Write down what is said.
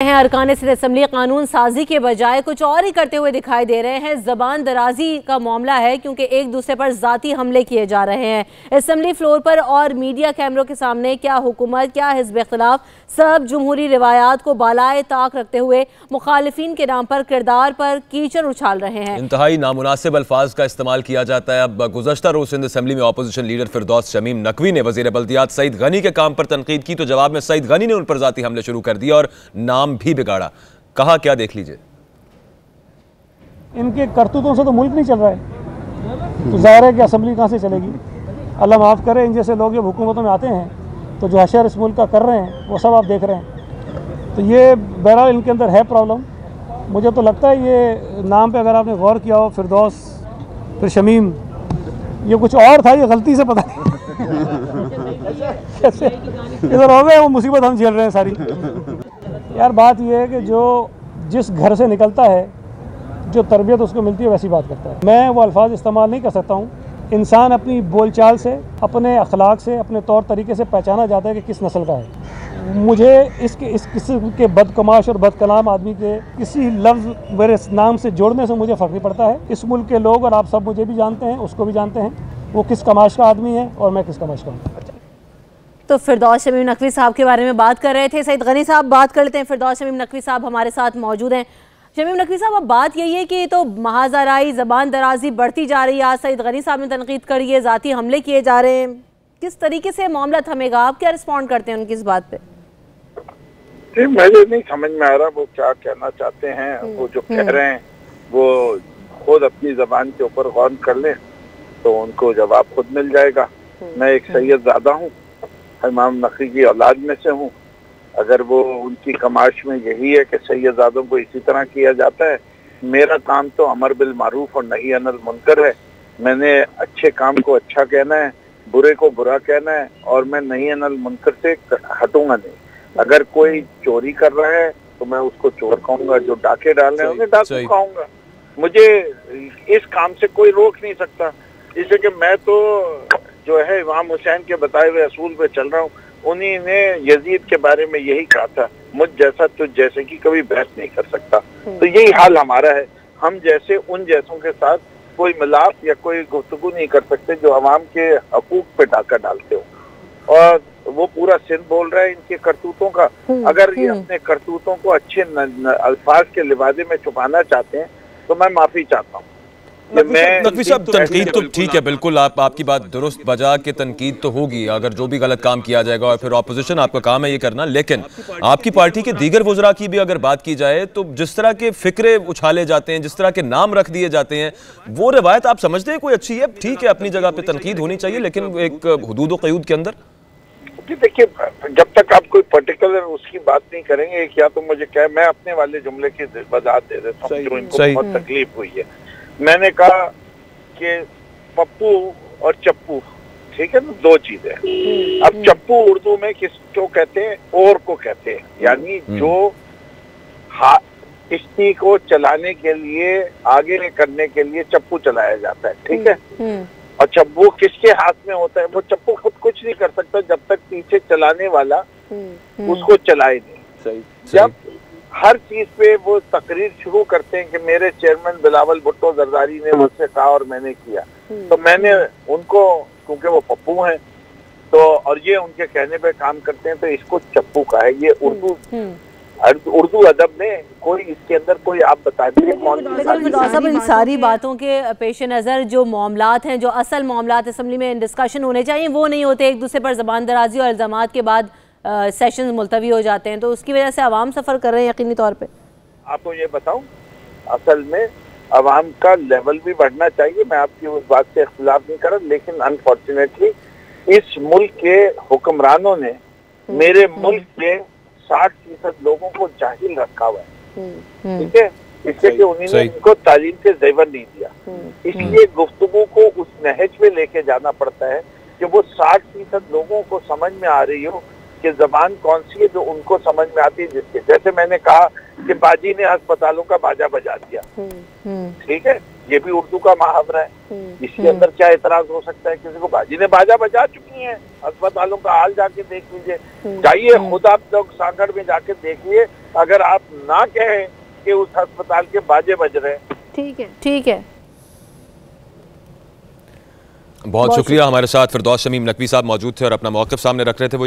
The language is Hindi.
अरकान सिंध असम्बली कानून साजी के बजाय कुछ और ही करते हुए दिखाई दे रहे हैं। जबान दराजी का मामला है क्योंकि एक दूसरे पर जाती हमले किए जा रहे हैं। असम्बली फ्लोर पर और मीडिया कैमरों के सामने क्या हुकूमत क्या हिज़्ब इख्तिलाफ सब जमहूरी रिवायात को बालाए ताक रखते हुए मुखालिफिन के नाम पर किरदार पर कीचड़ उछाल रहे हैं। इंतहाई नामुनासिब अल्फाज का इस्तेमाल किया जाता है। अब गुज़श्ता रोज़ सिंध असम्बली में अपोजिशन लीडर फिरदौस शमीम नकवी ने वज़ीर बल्दियात सईद गनी के काम पर तनकीद की तो जवाब में सईद गनी ने उन पर जाती हमले शुरू कर दिए और नाम भी बिगाड़ा। कहा क्या, देख लीजिए। इनके करतूतों से तो मुल्क नहीं चल रहा है, तो जाहिर है कि असम्बली कहाँ से चलेगी। अल्लाह माफ़ करे, इन जैसे लोग जब हुकूमतों में आते हैं तो जो हशर इस मुल्क का कर रहे हैं वो सब आप देख रहे हैं। तो ये बहरहाल इनके अंदर है प्रॉब्लम। मुझे तो लगता है ये नाम पे अगर आपने गौर किया हो, फिरदौस फिर शमीम, ये कुछ और था, ये गलती से पता नहीं कैसे इधर हो गए। वो मुसीबत हम झेल रहे हैं सारी। यार बात यह है कि जो जिस घर से निकलता है, जो तरबियत उसको मिलती है वैसी बात करता है। मैं वो अल्फाज इस्तेमाल नहीं कर सकता हूँ। इंसान अपनी बोलचाल से, अपने अखलाक से, अपने तौर तरीके से पहचाना जाता है कि किस नस्ल का है। मुझे इस किस्म के बदकमाश और बदकलाम आदमी के किसी लफ्ज़ मेरे नाम से जोड़ने से मुझे फ़र्क नहीं पड़ता है। इस मुल्क के लोग और आप सब मुझे भी जानते हैं, उसको भी जानते हैं, वो किस कमाश का आदमी है और मैं किस कमाश का हूँ। तो फिरदौस शमीम नकवी साहब के बारे में बात कर रहे थे। सईद गनी साहब बात कर लेते हैं। फिरदौस शमीम नकवी साहब हमारे साथ मौजूद हैं। शमीम नकवी साहब, अब बात यही है कि तो महाजराई ज़बान दराजी बढ़ती जा रही है। आज सईद गनी साहब ने तनकीद करी है, ज़ाती हमले किए जा रहे हैं। किस तरीके से मामला थमेगा? आप क्या रिस्पॉन्ड करते हैं उनकी इस बात पे? मुझे नहीं समझ में आ रहा वो क्या कहना चाहते हैं। वो जो कह रहे हैं वो खुद अपनी ज़बान के ऊपर गौर कर लें तो उनको जवाब खुद मिल जाएगा। मैं एक सैयदज़ादा हूँ, इमाम नकवी की औलाद में से हूँ। अगर वो उनकी कमाश में यही है कि सैयदज़ादों को इसी तरह किया जाता है, मेरा काम तो अमर बिल मारूफ और नही अनिल मुनकर है। मैंने अच्छे काम को अच्छा कहना है, बुरे को बुरा कहना है और मैं नही अनिल मुनकर से हटूंगा नहीं। अगर कोई चोरी कर रहा है तो मैं उसको चोर कहूँगा, जो डाके डाल रहे हैं उन्हें डाकू कहूँगा। मुझे इस काम से कोई रोक नहीं सकता, इसलिए कि मैं तो जो है इमाम हुसैन के बताए हुए असूल पे चल रहा हूँ। उन्हीं ने यजीद के बारे में यही कहा था, मुझ जैसा तुझ जैसे की कभी बहस नहीं कर सकता। तो यही हाल हमारा है। हम जैसे उन जैसों के साथ कोई मिलाप या कोई गुफ्तगू नहीं कर सकते जो अवाम के हकूक पे डाका डालते हो। और वो पूरा सिंध बोल रहा है इनके करतूतों का। अगर ये अपने करतूतों को अच्छे अल्फाज के लिबादे में छुपाना चाहते हैं तो मैं माफी चाहता हूँ। नकवी साहब, तनकीद तो ठीक है, बिल्कुल आपकी बात दुरुस्त बजा के तनकीद तो होगी अगर जो भी गलत काम किया जाएगा, और फिर ऑपोजिशन आपका काम है ये करना। लेकिन आपकी पार्टी के दीगर वज़रा की भी अगर बात की जाए तो जिस तरह के फिक्रे उछाले जाते हैं, जिस तरह के नाम रख दिए जाते हैं, वो रवायत आप समझते हैं कोई अच्छी है? ठीक है, अपनी जगह पे तनकीद होनी चाहिए, लेकिन एक हुदूद और क़यूद के अंदर। देखिए, जब तक आप कोई पर्टिकुलर उसकी बात नहीं करेंगे, क्या तो मुझे क्या, मैं अपने वाले जुमले की वजाहत दे देता हूँ जो इनको बहुत तकलीफ हुई है। मैंने कहा कि पप्पू और चप्पू, ठीक है ना, दो चीजें। अब चप्पू उर्दू में किसको कहते हैं? और को कहते हैं, यानी जो किश्ती को चलाने के लिए, आगे करने के लिए चप्पू चलाया जाता है, ठीक है। और चप्पू किसके हाथ में होता है? वो चप्पू खुद कुछ नहीं कर सकता जब तक पीछे चलाने वाला उसको चलाए नहीं। जब हर चीज पे वो तकरीर शुरू करते हैं कि मेरे चेयरमैन बिलावल भुट्टो जरदारी ने मुझसे कहा और मैंने किया, तो मैंने उनको, क्योंकि वो पप्पू हैं तो और ये उनके कहने पे काम करते हैं, तो इसको चप्पू का है। ये उर्दू अदब में कोई इसके अंदर कोई आप बता दीजिए कौन। लेकिन इन सारी बातों के पेश नज़र जो मामलात हैं, जो असल मामलात असम्बली में डिस्कशन होने चाहिए वो नहीं होते। एक दूसरे पर ज़बान दराजी और इल्ज़ामात के बाद सेशंस मुलतवी हो जाते हैं, तो उसकी वजह से अवाम सफ़र कर रहे हैं यकीनी तौर पे। आपको ये बताऊं, असल में अवाम का लेवल भी बढ़ना चाहिए, मैं आपकी उस बात से इख्तिलाफ नहीं कर रहा, लेकिन अनफॉर्चुनेटली इस मुल्क के हुक्मरानों ने मेरे मुल्क के 60% लोगों को जाहिल रखा हुआ है, ठीक है, इससे कि उन्होंने इनको तालीम के ज़ेवर नहीं दिया। इसलिए गुफ्तगू को उस नहज में लेके जाना पड़ता है कि वो 60% लोगों को समझ में आ रही हो कि जबान कौन सी है जो उनको समझ में आती है। जिसके जैसे मैंने कहा कि बाजी ने अस्पतालों का बाजा बजा दिया, ठीक है, ये भी उर्दू का मुहावरा है, इसके अंदर क्या एतराज हो सकता है किसी को? बाजी ने बाजा बजा चुकी है, अस्पतालों का हाल जाके देख लीजिए, जाइए खुद आप लोग सांगड़ में जाके देखिए, अगर आप ना कहें कि उस अस्पताल के बाजे बज रहे हैं। ठीक है, ठीक है, बहुत शुक्रिया। हमारे साथ फिरदौस शमीम नकवी साहब मौजूद थे और अपना मौक़िफ़ सामने रख रहे थे। वो ये